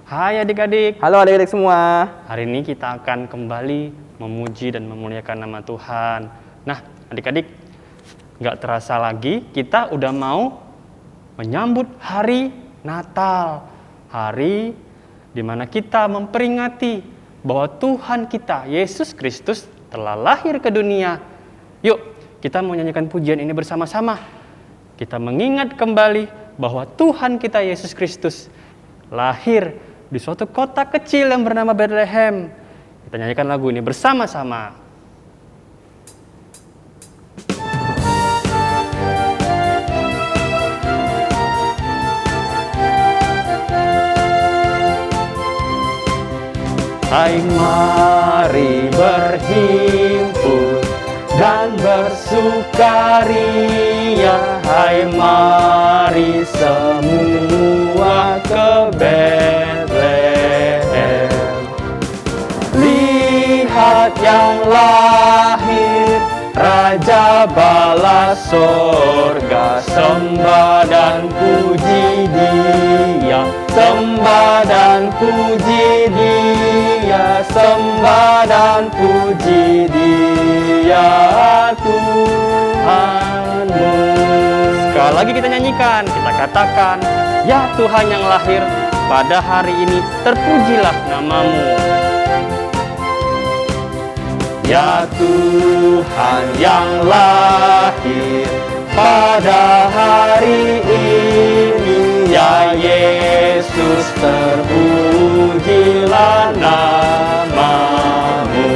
Hai adik-adik. Halo adik-adik semua. Hari ini kita akan kembali memuji dan memuliakan nama Tuhan. Nah, adik-adik, gak terasa lagi kita udah mau menyambut hari Natal. Hari di mana kita memperingati bahwa Tuhan kita, Yesus Kristus, telah lahir ke dunia. Yuk, kita mau nyanyikan pujian ini bersama-sama. Kita mengingat kembali bahwa Tuhan kita, Yesus Kristus, lahir di suatu kota kecil yang bernama Bethlehem. Kita nyanyikan lagu ini bersama-sama. Hai, mari berhimpun dan bersukaria. Hai, mari semua ke Bethlehem. Lihat yang lahir, Raja bala sorga. Sembah dan puji Dia, sembah dan puji Dia, sembah dan puji Dia, Tuhanmu. Sekali lagi kita nyanyikan, kita katakan, ya Tuhan yang lahir pada hari ini, terpujilah namamu. Ya Tuhan yang lahir pada hari ini, ya Yesus, terpujilah namamu.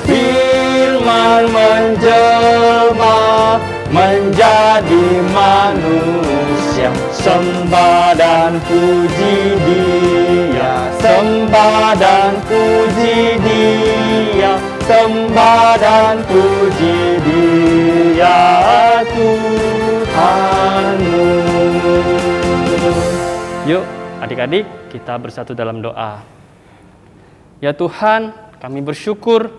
Firman menjelma menjadi manusia, sembah dan puji Dia, sembah dan puji Dia, sembah dan puji Dia, Tuhanmu. Yuk adik-adik, kita bersatu dalam doa. Ya Tuhan, kami bersyukur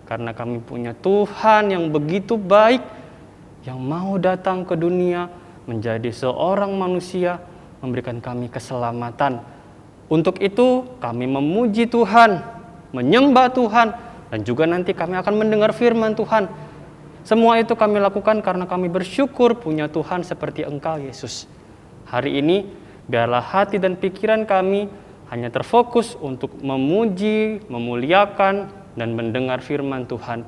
karena kami punya Tuhan yang begitu baik, yang mau datang ke dunia menjadi seorang manusia, memberikan kami keselamatan. Untuk itu kami memuji Tuhan, menyembah Tuhan, dan juga nanti kami akan mendengar firman Tuhan. Semua itu kami lakukan karena kami bersyukur punya Tuhan seperti Engkau, Yesus. Hari ini biarlah hati dan pikiran kami hanya terfokus untuk memuji, memuliakan, dan mendengar firman Tuhan.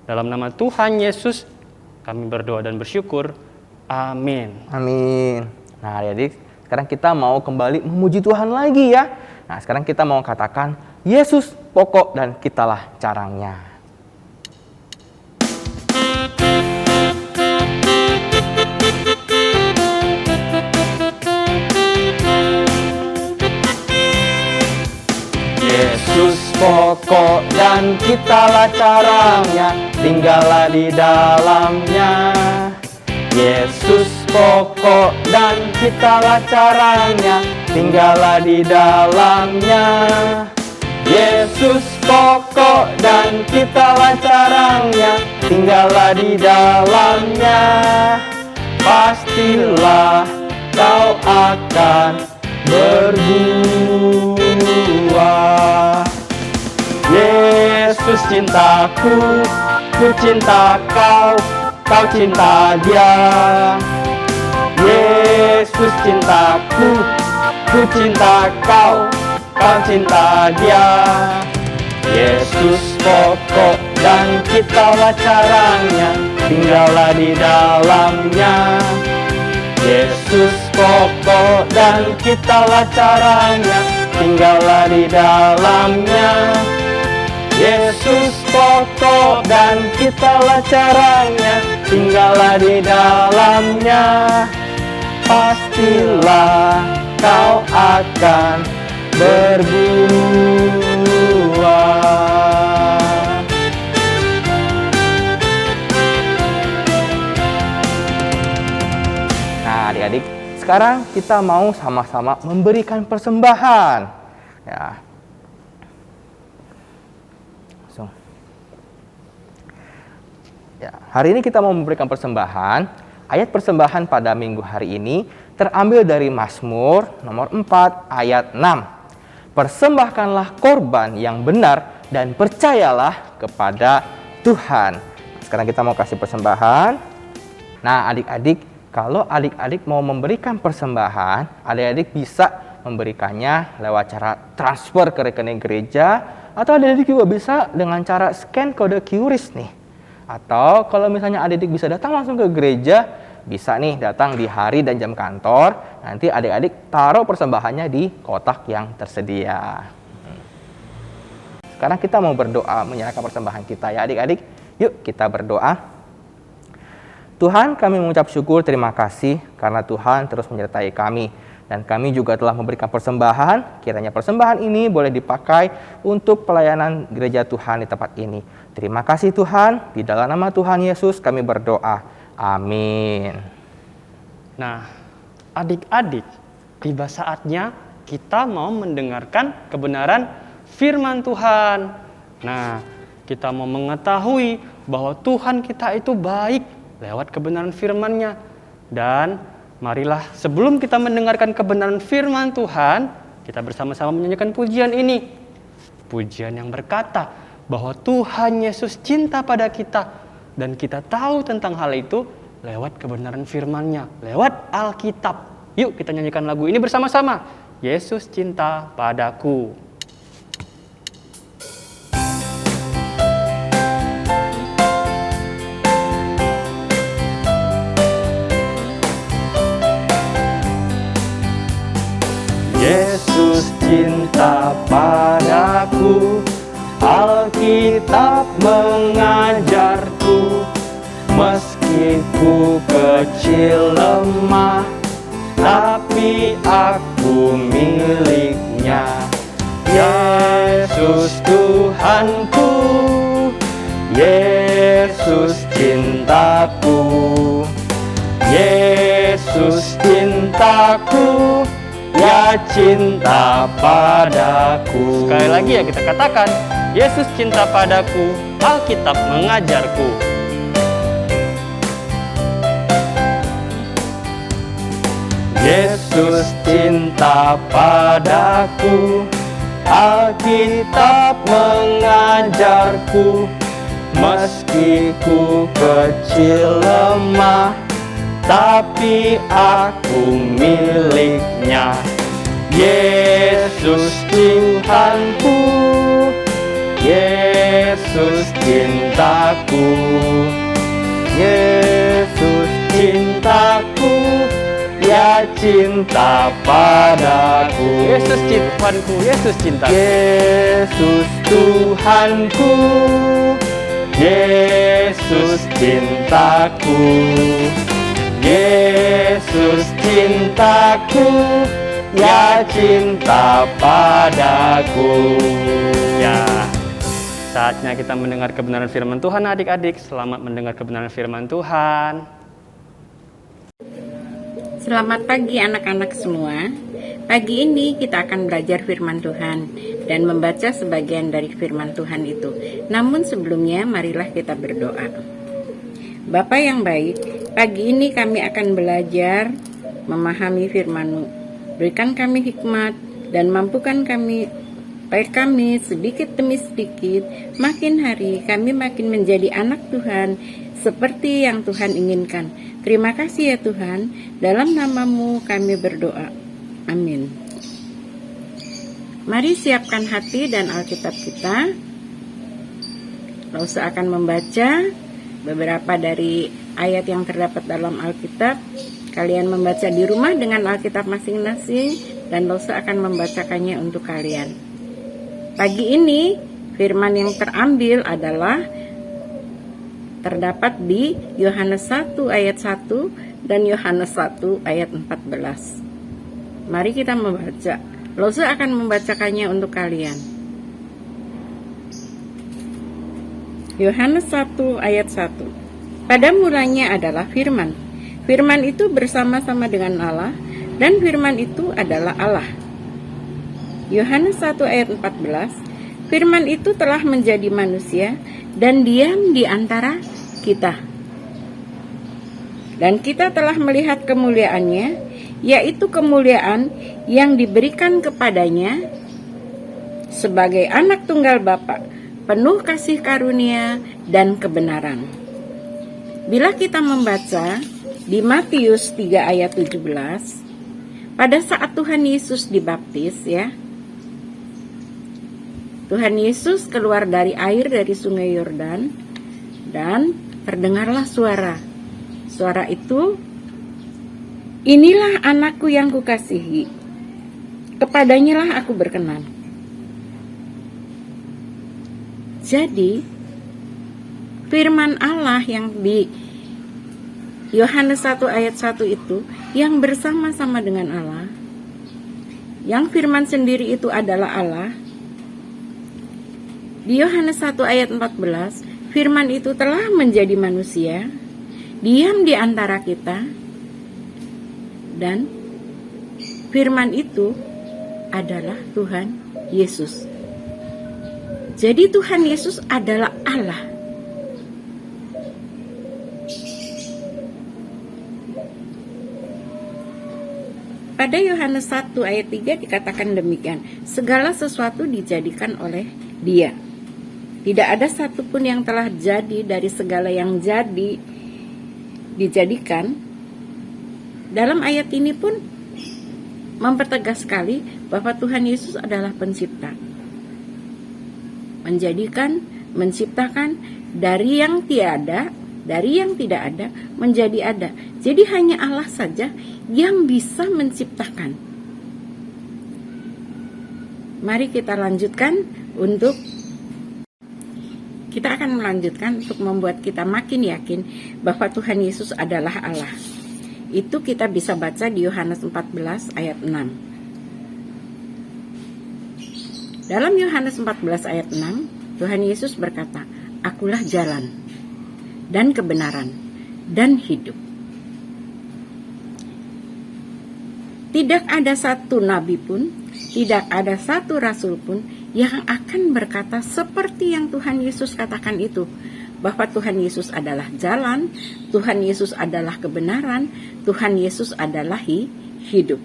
Dalam nama Tuhan Yesus kami berdoa dan bersyukur. Amin. Amin. Nah adik-adik, sekarang kita mau kembali memuji Tuhan lagi ya. Nah sekarang kita mau katakan, Yesus pokok dan kitalah caranya. Yesus pokok dan kitalah caranya, tinggallah di dalamnya. Yesus pokok dan kitalah caranya, tinggallah di dalamnya. Yesus pokok dan kitalah caranya, tinggallah di dalamnya. Pastilah kau akan berbuah. Yesus cintaku, ku cinta kau, kau cinta Dia. Yesus cintaku, ku cinta kau, kau cinta Dia. Yesus pokok dan kitalah caranya, tinggallah di dalamnya. Yesus pokok dan kitalah caranya, tinggallah di dalamnya. Yesus pokok dan kitalah caranya, tinggallah di dalamnya. Pastilah kau akan berbuah. Nah adik-adik, sekarang kita mau sama-sama memberikan persembahan. Ya. Ya, hari ini kita mau memberikan persembahan. Ayat persembahan pada minggu hari ini terambil dari Mazmur nomor 4 ayat 6. Persembahkanlah korban yang benar dan percayalah kepada Tuhan. Sekarang kita mau kasih persembahan. Nah, adik-adik, kalau adik-adik mau memberikan persembahan, adik-adik bisa memberikannya lewat cara transfer ke rekening gereja, atau adik-adik juga bisa dengan cara scan kode QRIS nih. Atau kalau misalnya adik-adik bisa datang langsung ke gereja, bisa nih datang di hari dan jam kantor, nanti adik-adik taruh persembahannya di kotak yang tersedia. Sekarang kita mau berdoa menyerahkan persembahan kita ya adik-adik. Yuk kita berdoa. Tuhan, kami mengucap syukur, terima kasih karena Tuhan terus menyertai kami. Dan kami juga telah memberikan persembahan, kiranya persembahan ini boleh dipakai untuk pelayanan gereja Tuhan di tempat ini. Terima kasih Tuhan, di dalam nama Tuhan Yesus kami berdoa. Amin. Nah, adik-adik, tiba saatnya kita mau mendengarkan kebenaran firman Tuhan. Nah, kita mau mengetahui bahwa Tuhan kita itu baik lewat kebenaran firman-Nya. Dan marilah sebelum kita mendengarkan kebenaran firman Tuhan, kita bersama-sama menyanyikan pujian ini. Pujian yang berkata bahwa Tuhan Yesus cinta pada kita, dan kita tahu tentang hal itu lewat kebenaran firman-Nya, lewat Alkitab. Yuk kita nyanyikan lagu ini bersama-sama. Yesus cinta padaku. Yesus cinta padaku, Alkitab mengajarku, meski ku kecil lemah, tapi aku miliknya. Yesus Tuhanku, Yesus cintaku, Yesus cintaku, ya cinta padaku. Sekali lagi ya kita katakan, Yesus cinta padaku, Alkitab mengajarku. Yesus cinta padaku, Alkitab mengajarku, meski ku kecil lemah, tapi aku miliknya. Yesus Tuhanku, Yesus cintaku, Yesus cintaku, ya cinta padaku. Yesus Tuhanku, Yesus cintaku, Yesus Tuhanku, Yesus cintaku, Yesus cintaku, ya cinta padaku. Ya, saatnya kita mendengar kebenaran firman Tuhan adik-adik. Selamat mendengar kebenaran firman Tuhan. Selamat pagi anak-anak semua. Pagi ini kita akan belajar firman Tuhan dan membaca sebagian dari firman Tuhan itu. Namun sebelumnya marilah kita berdoa. Bapa yang baik, pagi ini kami akan belajar memahami firman-Mu. Berikan kami hikmat dan mampukan kami, baik kami sedikit demi sedikit, makin hari kami makin menjadi anak Tuhan seperti yang Tuhan inginkan. Terima kasih ya Tuhan, dalam nama-Mu kami berdoa. Amin. Mari siapkan hati dan Alkitab kita. Lausa akan membaca beberapa dari ayat yang terdapat dalam Alkitab. Kalian membaca di rumah dengan Alkitab masing-masing, dan Lausa akan membacakannya untuk kalian. Pagi ini firman yang terambil adalah terdapat di Yohanes 1 ayat 1 dan Yohanes 1 ayat 14. Mari kita membaca. Lausa akan membacakannya untuk kalian. Yohanes 1 ayat 1. Pada mulanya adalah firman. Firman itu bersama-sama dengan Allah, dan firman itu adalah Allah. Yohanes 1 ayat 14. Firman itu telah menjadi manusia dan diam di antara kita. Dan kita telah melihat kemuliaannya, yaitu kemuliaan yang diberikan kepadanya sebagai anak tunggal Bapa, penuh kasih karunia dan kebenaran. Bila kita membaca di Matius 3 ayat 17, pada saat Tuhan Yesus dibaptis ya, Tuhan Yesus keluar dari air dari sungai Yordan dan terdengarlah suara. Suara itu, "Inilah anakku yang kukasihi, kepadanyalah aku berkenan." Jadi, firman Allah yang di Yohanes 1 ayat 1 itu, yang bersama-sama dengan Allah, yang firman sendiri itu adalah Allah. Di Yohanes 1 ayat 14, firman itu telah menjadi manusia, diam di antara kita, dan firman itu adalah Tuhan Yesus. Jadi Tuhan Yesus adalah Allah. Pada Yohanes 1 ayat 3 dikatakan demikian, segala sesuatu dijadikan oleh Dia. Tidak ada satupun yang telah jadi dari segala yang dijadikan. Dalam ayat ini pun mempertegas sekali bahwa Tuhan Yesus adalah pencipta. Menjadikan, menciptakan dari yang tiada, dari yang tidak ada menjadi ada. Jadi hanya Allah saja yang bisa menciptakan. Mari kita lanjutkan kita akan melanjutkan untuk membuat kita makin yakin bahwa Tuhan Yesus adalah Allah. Itu kita bisa baca di Yohanes 14 ayat 6. Dalam Yohanes 14 ayat 6, Tuhan Yesus berkata, "Akulah jalan dan kebenaran dan hidup." Tidak ada satu nabi pun, tidak ada satu rasul pun yang akan berkata seperti yang Tuhan Yesus katakan itu, bahwa Tuhan Yesus adalah jalan, Tuhan Yesus adalah kebenaran, Tuhan Yesus adalah hidup.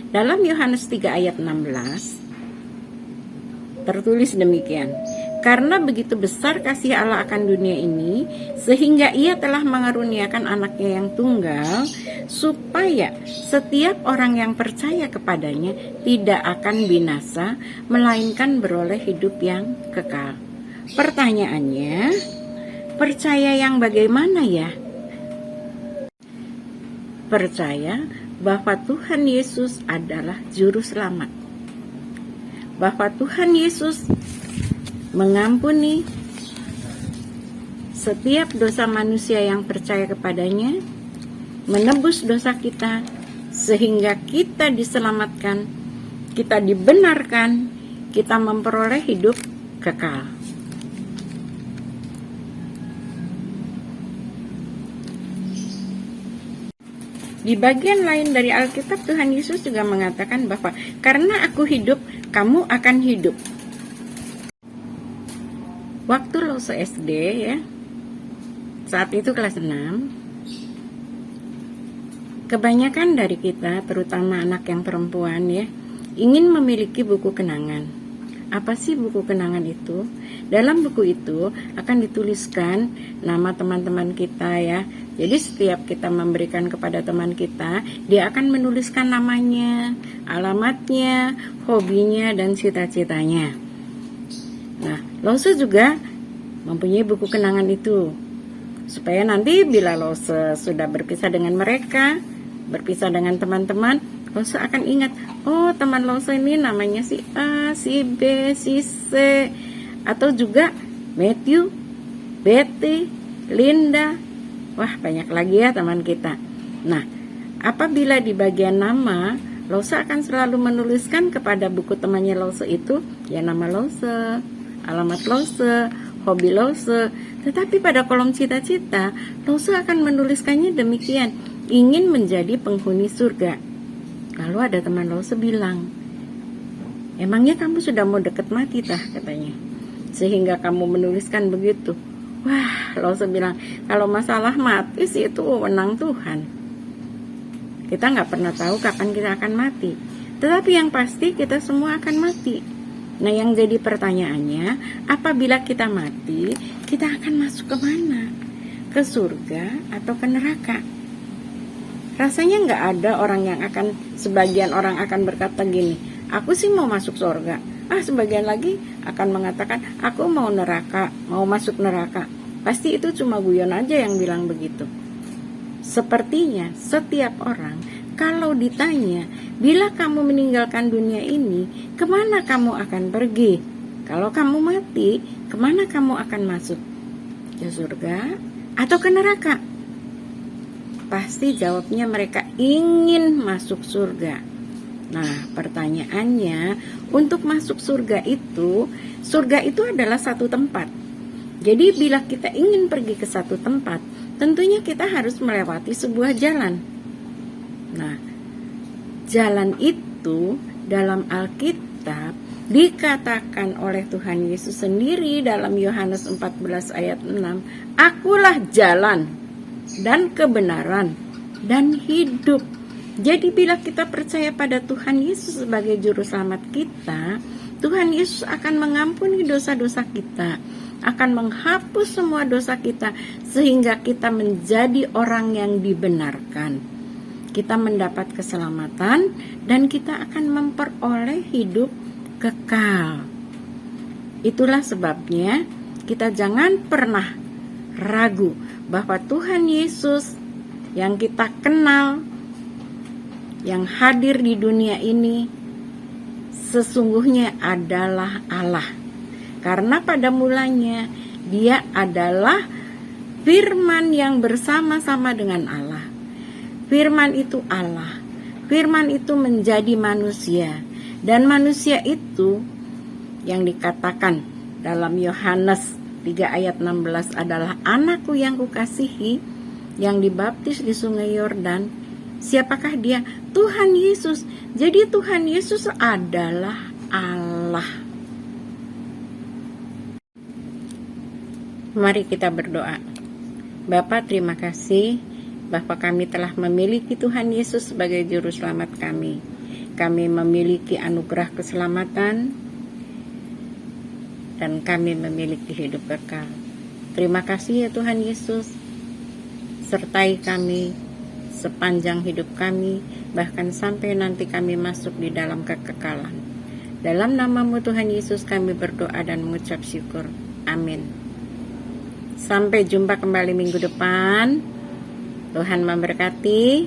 Dalam Yohanes 3 ayat 16 tertulis demikian, "Karena begitu besar kasih Allah akan dunia ini, sehingga Ia telah mengaruniakan anaknya yang tunggal, supaya setiap orang yang percaya kepadanya tidak akan binasa, melainkan beroleh hidup yang kekal." Pertanyaannya, percaya yang bagaimana ya? Percaya bahwa Tuhan Yesus adalah juru selamat, bahwa Tuhan Yesus mengampuni setiap dosa manusia yang percaya kepadanya, menebus dosa kita sehingga kita diselamatkan, kita dibenarkan, kita memperoleh hidup kekal. Di bagian lain dari Alkitab, Tuhan Yesus juga mengatakan bahwa karena aku hidup, kamu akan hidup. Waktu Lose SD ya, saat itu kelas 6, kebanyakan dari kita, terutama anak yang perempuan ya, ingin memiliki buku kenangan. Apa sih buku kenangan itu? Dalam buku itu akan dituliskan nama teman-teman kita ya. Jadi setiap kita memberikan kepada teman kita, dia akan menuliskan namanya, alamatnya, hobinya, dan cita-citanya. Nah, Lose juga mempunyai buku kenangan itu, supaya nanti bila Lose sudah berpisah dengan mereka, berpisah dengan teman-teman, Lose akan ingat, oh teman Lose ini namanya si A, si B, si C, atau juga Matthew, Betty, Linda. Wah, banyak lagi ya teman kita. Nah, apabila di bagian nama, Lose akan selalu menuliskan kepada buku temannya Lose itu, ya nama Lose, alamat Lose, hobi Lose. Tetapi pada kolom cita-cita, Lose akan menuliskannya demikian, ingin menjadi penghuni surga. Lalu ada teman Lose bilang, emangnya kamu sudah mau deket mati tah, katanya, sehingga kamu menuliskan begitu. Wah, Lause bilang, kalau masalah mati sih itu wewenang Tuhan. Kita nggak pernah tahu kapan kita akan mati. Tetapi yang pasti kita semua akan mati. Nah, yang jadi pertanyaannya, apabila kita mati, kita akan masuk ke mana? Ke surga atau ke neraka? Rasanya nggak ada orang yang sebagian orang akan berkata gini, aku sih mau masuk surga. Sebagian lagi akan mengatakan, aku mau neraka, mau masuk neraka. Pasti itu cuma guyon aja yang bilang begitu. Sepertinya setiap orang kalau ditanya, bila kamu meninggalkan dunia ini, kemana kamu akan pergi? Kalau kamu mati, kemana kamu akan masuk? Ke surga atau ke neraka? Pasti jawabnya mereka ingin masuk surga. Nah, pertanyaannya, untuk masuk surga itu adalah satu tempat. Jadi bila kita ingin pergi ke satu tempat, tentunya kita harus melewati sebuah jalan. Nah, jalan itu dalam Alkitab dikatakan oleh Tuhan Yesus sendiri dalam Yohanes 14 ayat 6, akulah jalan dan kebenaran dan hidup. Jadi bila kita percaya pada Tuhan Yesus sebagai juru selamat kita, Tuhan Yesus akan mengampuni dosa-dosa kita, akan menghapus semua dosa kita, sehingga kita menjadi orang yang dibenarkan. Kita mendapat keselamatan dan kita akan memperoleh hidup kekal. Itulah sebabnya kita jangan pernah ragu bahwa Tuhan Yesus yang kita kenal, yang hadir di dunia ini, sesungguhnya adalah Allah. Karena pada mulanya Dia adalah Firman yang bersama-sama dengan Allah. Firman itu Allah. Firman itu menjadi manusia. Dan manusia itu yang dikatakan dalam Yohanes 3 ayat 16 adalah anakku yang kukasihi, yang dibaptis di sungai Yordan. Siapakah dia? Tuhan Yesus. Jadi Tuhan Yesus adalah Allah. Mari kita berdoa. Bapa, terima kasih bahwa kami telah memiliki Tuhan Yesus sebagai juru selamat kami. Kami memiliki anugerah keselamatan dan kami memiliki hidup kekal. Terima kasih ya Tuhan Yesus. Sertai kami sepanjang hidup kami, bahkan sampai nanti kami masuk di dalam kekekalan. Dalam nama-Mu Tuhan Yesus kami berdoa dan mengucap syukur. Amin. Sampai jumpa kembali minggu depan. Tuhan memberkati.